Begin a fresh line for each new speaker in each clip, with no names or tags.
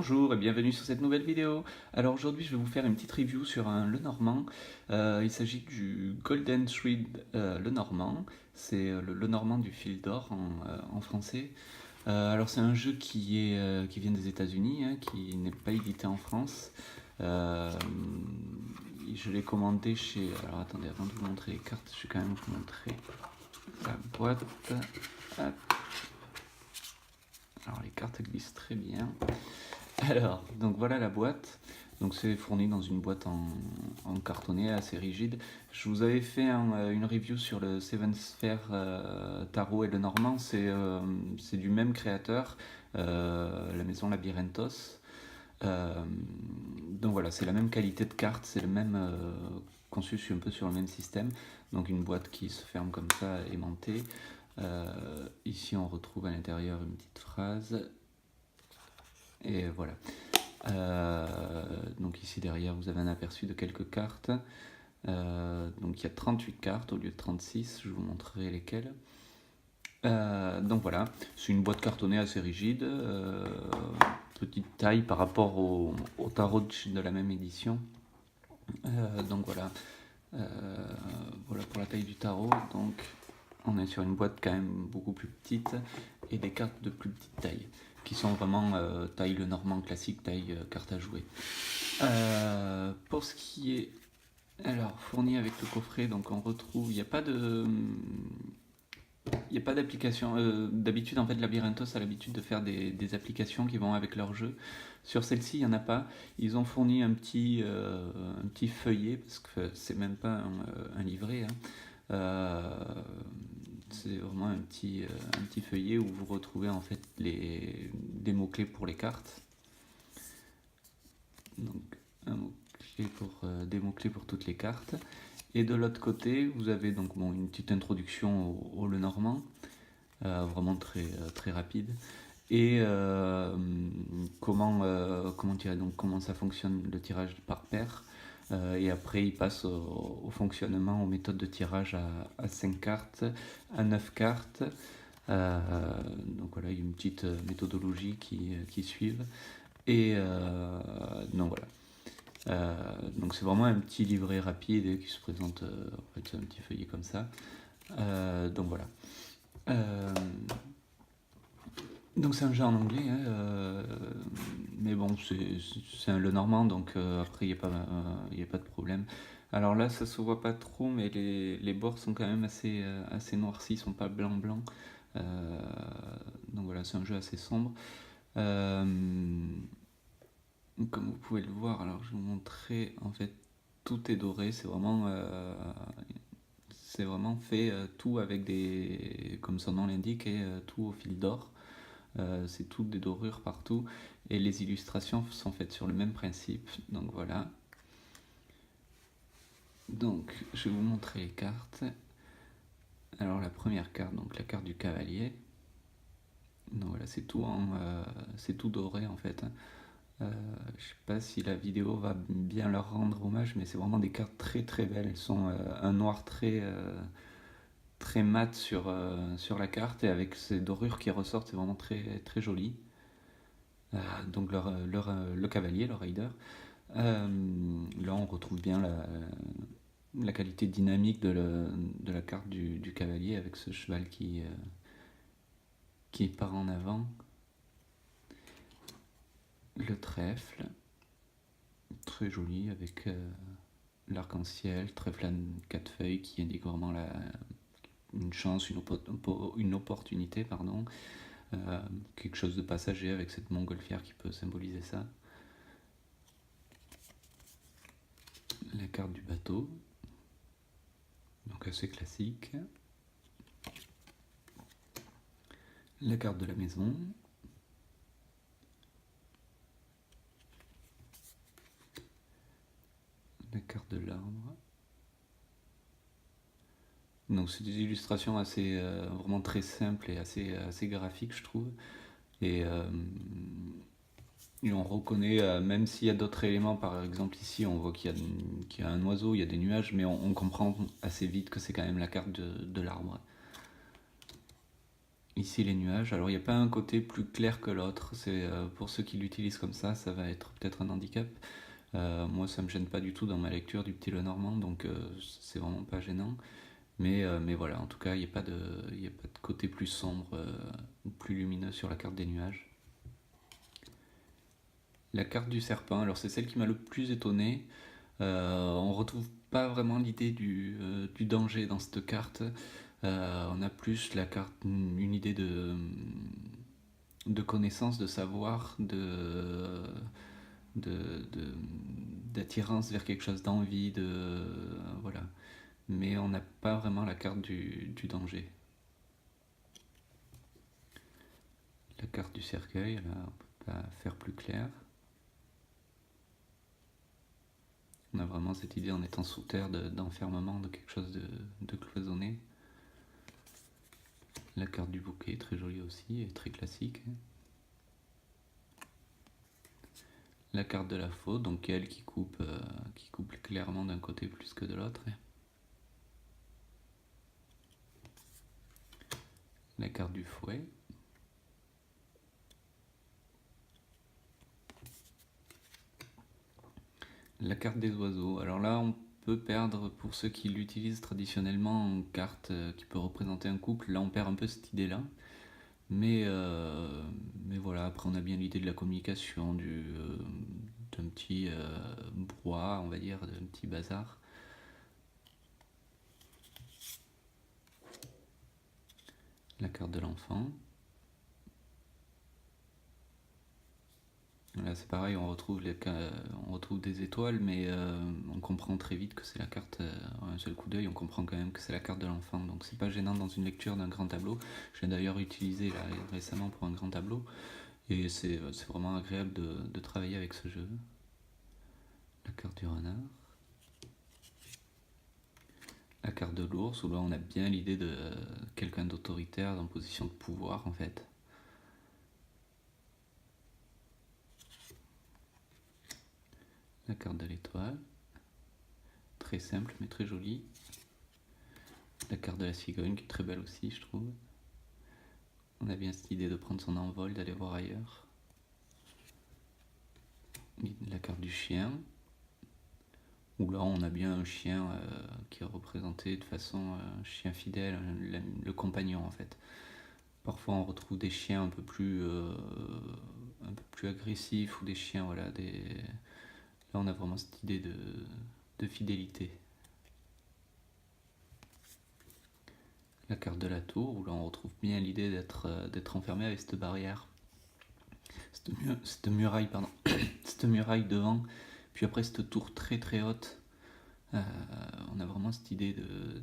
Bonjour et bienvenue sur cette nouvelle vidéo. Alors aujourd'hui je vais vous faire une petite review sur un Lenormand. Il s'agit du Golden Thread Lenormand. C'est le Lenormand du fil d'or en français. Alors c'est un jeu qui vient des États-Unis, hein, qui n'est pas édité en France. Euh, je l'ai commandé chez... Alors attendez, avant de vous montrer les cartes, je vais quand même vous montrer la boîte. Hop. Alors les cartes glissent très bien. Alors, donc voilà la boîte. Donc c'est fourni dans une boîte en cartonné assez rigide. Je vous avais fait une review sur le Seven Sphere Tarot et le Normand. C'est du même créateur, la maison Labyrinthos. Donc voilà, c'est la même qualité de carte, c'est le même conçu un peu sur le même système. Donc une boîte qui se ferme comme ça, aimantée. Ici on retrouve à l'intérieur une petite phrase. Et voilà. Donc ici derrière vous avez un aperçu de quelques cartes. Donc il y a 38 cartes au lieu de 36, je vous montrerai lesquelles. Donc voilà, c'est une boîte cartonnée assez rigide, petite taille par rapport au tarot de la même édition. Donc voilà, voilà pour la taille du tarot. Donc on est sur une boîte quand même beaucoup plus petite et des cartes de plus petite taille qui sont vraiment taille Lenormand classique, taille carte à jouer. Pour ce qui est alors fourni avec le coffret, donc on retrouve, il n'y a pas d'application. D'habitude, en fait, Labyrinthos a l'habitude de faire des applications qui vont avec leur jeu. Sur celle-ci, il n'y en a pas. Ils ont fourni un petit feuillet, parce que c'est même pas un livret. Hein. C'est vraiment un petit feuillet où vous retrouvez en fait des mots-clés pour les cartes. Donc, des mots-clés pour toutes les cartes. Et de l'autre côté, vous avez donc une petite introduction au Lenormand, vraiment très rapide. Et comment ça fonctionne le tirage par paire. Et après, il passe au fonctionnement, aux méthodes de tirage à 5 cartes, à 9 cartes. Donc voilà, il y a une petite méthodologie qui suivent. Et donc voilà. Donc c'est vraiment un petit livret rapide qui se présente, en fait c'est un petit feuillet comme ça. Donc voilà. Donc c'est un jeu en anglais, hein, mais bon c'est un Lenormand, donc après il n'y a pas de problème. Alors là ça se voit pas trop, mais les bords sont quand même assez noircis, ils sont pas blanc. Donc voilà, c'est un jeu assez sombre. Comme vous pouvez le voir, alors je vais vous montrer, en fait tout est doré, c'est vraiment fait tout avec comme son nom l'indique, et tout au fil d'or. C'est tout des dorures partout et les illustrations sont faites sur le même principe. Donc voilà. Donc je vais vous montrer les cartes. Alors la première carte, donc la carte du cavalier. Donc voilà, c'est tout doré en fait. Je sais pas si la vidéo va bien leur rendre hommage, mais c'est vraiment des cartes très belles. Elles sont un noir très mat sur la carte, et avec ces dorures qui ressortent, c'est vraiment très joli. Donc le cavalier, le rider. Là on retrouve bien la qualité dynamique de la carte du cavalier, avec ce cheval qui part en avant. Le trèfle, très joli, avec l'arc-en-ciel, trèfle à 4 feuilles qui indique vraiment une chance, une opportunité, pardon. Quelque chose de passager avec cette montgolfière qui peut symboliser ça. La carte du bateau, donc assez classique. La carte de la maison. La carte de l'arbre. Donc c'est des illustrations vraiment très simples et assez graphiques, je trouve. Et on reconnaît, même s'il y a d'autres éléments, par exemple ici on voit qu'il y a un oiseau, il y a des nuages, mais on comprend assez vite que c'est quand même la carte de l'arbre. Ici les nuages, alors il n'y a pas un côté plus clair que l'autre, c'est pour ceux qui l'utilisent comme ça va être peut-être un handicap. Moi ça me gêne pas du tout dans ma lecture du Petit Lenormand, donc c'est vraiment pas gênant. Mais voilà, en tout cas il n'y a, y a pas de côté plus sombre ou plus lumineux sur la carte des nuages. La carte du serpent, alors c'est celle qui m'a le plus étonné. On retrouve pas vraiment l'idée du danger dans cette carte. On a plus la carte, une idée de connaissance, de savoir, de- d'attirance vers quelque chose d'envie, voilà. Mais on n'a pas vraiment la carte du danger. La carte du cercueil, là, on peut pas faire plus clair. On a vraiment cette idée en étant sous terre d'enfermement, de quelque chose de cloisonné. La carte du bouquet, très jolie aussi, et très classique. La carte de la faute, donc elle qui coupe clairement d'un côté plus que de l'autre. La carte du fouet. La carte des oiseaux. Alors là, on peut perdre, pour ceux qui l'utilisent traditionnellement en carte qui peut représenter un couple, là on perd un peu cette idée-là. Mais voilà, après on a bien l'idée de la communication, d'un petit brouhaha, on va dire, d'un petit bazar. La carte de l'enfant. Là c'est pareil, on retrouve des étoiles, mais on comprend très vite que c'est la carte, un seul coup d'œil, on comprend quand même que c'est la carte de l'enfant. Donc c'est pas gênant dans une lecture d'un grand tableau. J'ai d'ailleurs utilisé là, récemment pour un grand tableau, et c'est vraiment agréable de travailler avec ce jeu. La carte du renard. La carte de l'ours, où là on a bien l'idée de quelqu'un d'autoritaire, en position de pouvoir en fait. La carte de l'étoile. Très simple mais très jolie. La carte de la cigogne qui est très belle aussi, je trouve. On a bien cette idée de prendre son envol, d'aller voir ailleurs. La carte du chien, où là on a bien un chien qui est représenté de façon un chien fidèle, le compagnon en fait. Parfois on retrouve des chiens un peu plus agressifs ou des chiens, voilà, là on a vraiment cette idée de fidélité. La carte de la tour, où là on retrouve bien l'idée d'être enfermé avec cette barrière, cette muraille, pardon, cette muraille devant, puis après cette tour très très haute. On a vraiment cette idée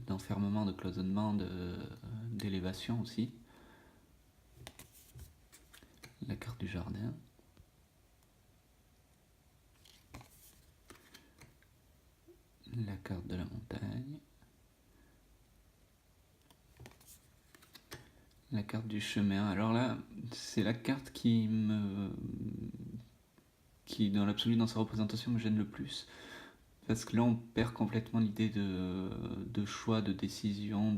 d'enfermement, de cloisonnement, d'élévation aussi. La carte du jardin. La carte de la montagne. La carte du chemin. Alors là, c'est la carte qui dans l'absolu, dans sa représentation, me gêne le plus. Parce que là, on perd complètement l'idée de choix, de décision,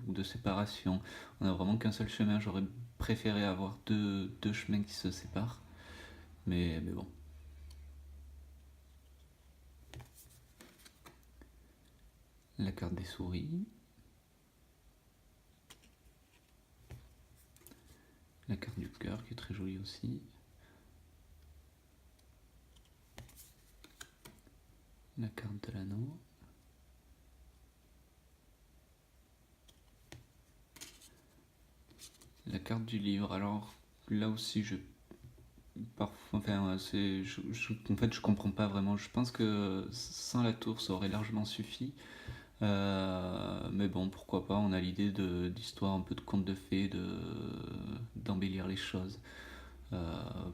ou de séparation. On n'a vraiment qu'un seul chemin. J'aurais préféré avoir deux chemins qui se séparent. Mais bon. La carte des souris. La carte du cœur qui est très jolie aussi. La carte de l'anneau. La carte du livre. Alors là aussi, parfois, enfin, en fait, je comprends pas vraiment. Je pense que sans la tour, ça aurait largement suffi. Mais bon, pourquoi pas. On a l'idée d'histoire, un peu de conte de fées, d'embellir les choses.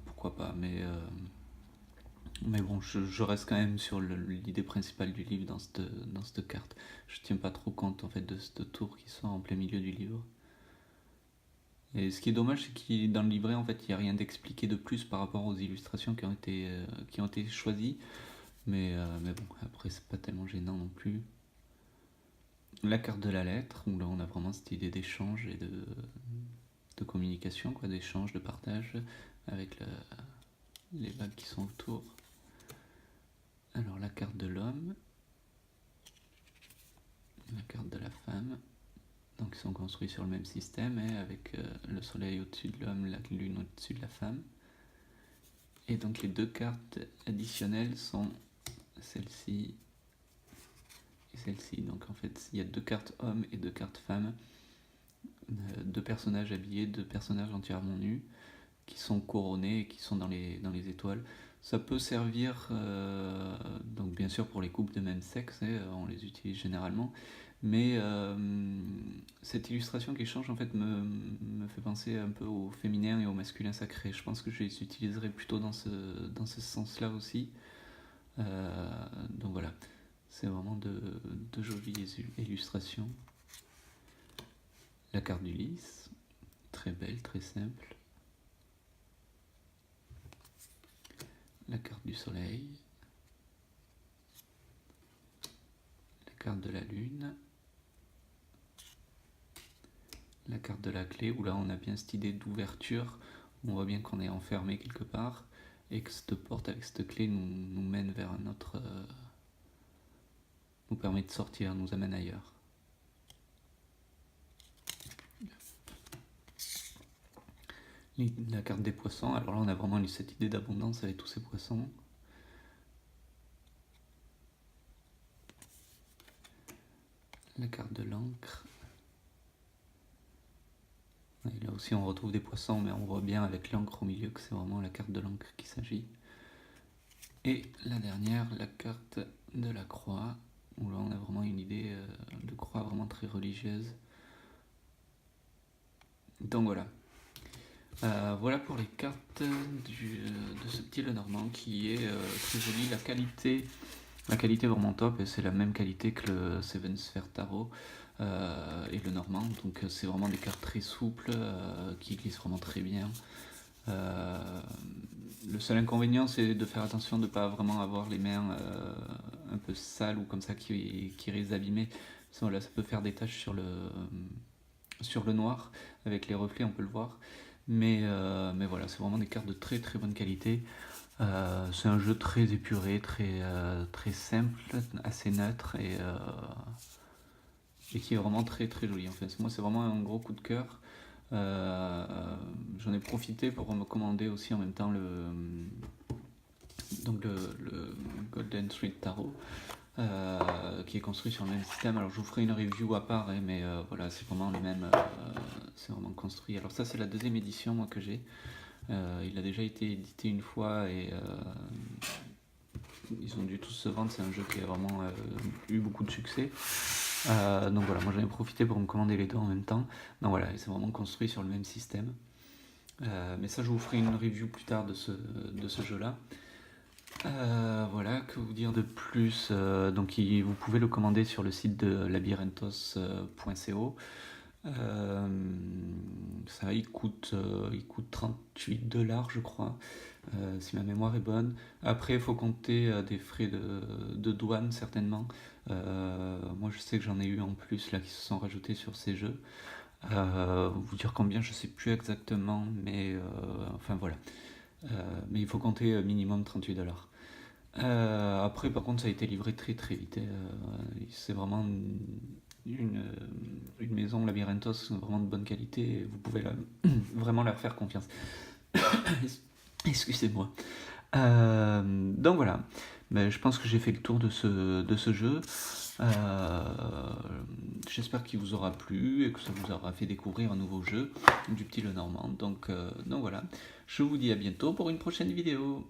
Pourquoi pas. Mais bon, je reste quand même sur l'idée principale du livre dans cette carte. Je tiens pas trop compte en fait de cette tour qui soit en plein milieu du livre. Et ce qui est dommage, c'est que dans le livret, en fait, il n'y a rien d'expliqué de plus par rapport aux illustrations qui ont été choisies. Mais bon, après, c'est pas tellement gênant non plus. La carte de la lettre, où là, on a vraiment cette idée d'échange et de communication, quoi, d'échange, de partage avec les vagues qui sont autour. Alors la carte de l'homme, la carte de la femme, donc ils sont construits sur le même système, et avec le soleil au-dessus de l'homme, la lune au-dessus de la femme. Et donc les deux cartes additionnelles sont celle-ci et celle-ci. Donc en fait il y a deux cartes hommes et deux cartes femmes, deux personnages habillés, deux personnages entièrement nus, qui sont couronnés et qui sont dans les étoiles. Ça peut servir, donc bien sûr pour les couples de même sexe, on les utilise généralement, mais cette illustration qui change en fait me fait penser un peu au féminin et au masculin sacré. Je pense que je les utiliserai plutôt dans ce sens-là aussi. Donc voilà, c'est vraiment de jolies illustrations. La carte du lys, très belle, très simple. La carte du soleil, la carte de la lune, la carte de la clé, où là on a bien cette idée d'ouverture, on voit bien qu'on est enfermé quelque part, et que cette porte avec cette clé nous mène vers un autre, nous permet de sortir, nous amène ailleurs. La carte des poissons, alors là on a vraiment cette idée d'abondance avec tous ces poissons. La carte de l'encre. Et là aussi on retrouve des poissons, mais on voit bien avec l'encre au milieu que c'est vraiment la carte de l'encre qu'il s'agit. Et la dernière, la carte de la croix, où là on a vraiment une idée de croix vraiment très religieuse. Donc voilà. Voilà pour les cartes de ce petit Lenormand qui est très joli. La qualité vraiment top, et c'est la même qualité que le Seven Sphere Tarot et le Normand. Donc c'est vraiment des cartes très souples qui glissent vraiment très bien. Le seul inconvénient, c'est de faire attention de ne pas vraiment avoir les mains un peu sales ou comme ça qui risquent d'abîmer. Voilà, ça peut faire des taches sur le noir. Avec les reflets, on peut le voir. Mais voilà, c'est vraiment des cartes de très très bonne qualité. C'est un jeu très épuré, très simple, assez neutre et qui est vraiment très très joli. En fait, moi, c'est vraiment un gros coup de cœur. J'en ai profité pour me commander aussi en même temps le Golden Street Tarot, qui est construit sur le même système. Alors je vous ferai une review à part, mais voilà, c'est vraiment le même, c'est vraiment construit. Alors ça c'est la deuxième édition moi que j'ai. Il a déjà été édité une fois et ils ont dû tous se vendre. C'est un jeu qui a vraiment eu beaucoup de succès. Donc voilà, moi j'en ai profité pour me commander les deux en même temps. Donc voilà, c'est vraiment construit sur le même système. Mais ça je vous ferai une review plus tard de ce jeu-là. Voilà, que vous dire de plus, donc vous pouvez le commander sur le site de labyrinthos.co. Ça il coûte 38$ je crois, si ma mémoire est bonne. Après il faut compter des frais de douane certainement. Moi je sais que j'en ai eu en plus là qui se sont rajoutés sur ces jeux. Vous dire combien je sais plus exactement, mais enfin voilà. Mais il faut compter minimum 38$. Après, par contre, ça a été livré très très vite. C'est vraiment une maison Labyrinthos vraiment de bonne qualité. Et vous pouvez vraiment leur faire confiance. Excusez-moi. Donc voilà. Mais je pense que j'ai fait le tour de ce jeu. J'espère qu'il vous aura plu et que ça vous aura fait découvrir un nouveau jeu du petit Lenormand. Donc voilà. Je vous dis à bientôt pour une prochaine vidéo.